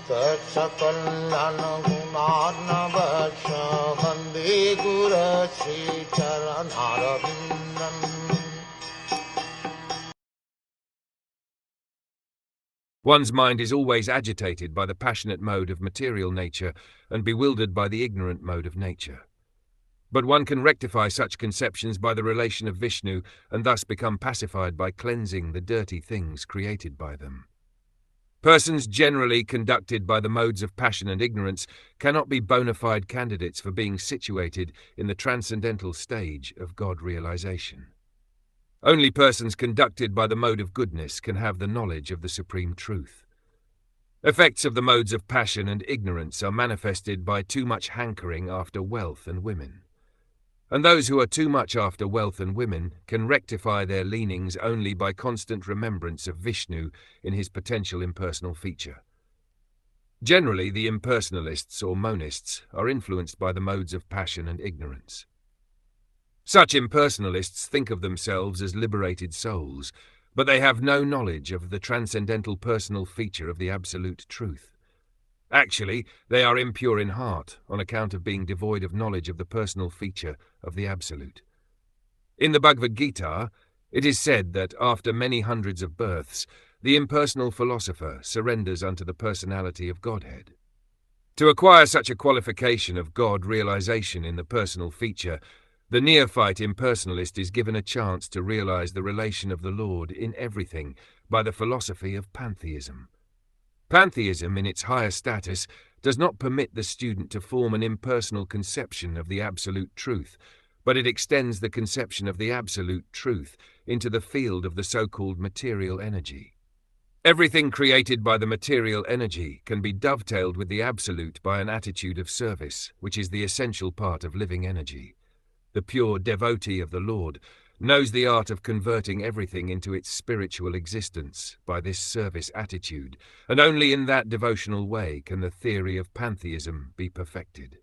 Sakal Gunar Vande Guru Sri Charanaravindan. One's mind is always agitated by the passionate mode of material nature and bewildered by the ignorant mode of nature. But one can rectify such conceptions by the relation of Vishnu and thus become pacified by cleansing the dirty things created by them. Persons generally conducted by the modes of passion and ignorance cannot be bona fide candidates for being situated in the transcendental stage of God realization. Only persons conducted by the mode of goodness can have the knowledge of the supreme truth. Effects of the modes of passion and ignorance are manifested by too much hankering after wealth and women. And those who are too much after wealth and women can rectify their leanings only by constant remembrance of Vishnu in his potential impersonal feature. Generally, the impersonalists or monists are influenced by the modes of passion and ignorance. Such impersonalists think of themselves as liberated souls, but they have no knowledge of the transcendental personal feature of the absolute truth. Actually, they are impure in heart on account of being devoid of knowledge of the personal feature of the absolute. In the Bhagavad Gita, it is said that after many hundreds of births, the impersonal philosopher surrenders unto the personality of Godhead. To acquire such a qualification of God realization in the personal feature, the neophyte impersonalist is given a chance to realize the relation of the Lord in everything by the philosophy of pantheism. Pantheism, in its higher status, does not permit the student to form an impersonal conception of the absolute truth, but it extends the conception of the absolute truth into the field of the so-called material energy. Everything created by the material energy can be dovetailed with the absolute by an attitude of service, which is the essential part of living energy. The pure devotee of the Lord knows the art of converting everything into its spiritual existence by this service attitude, and only in that devotional way can the theory of pantheism be perfected.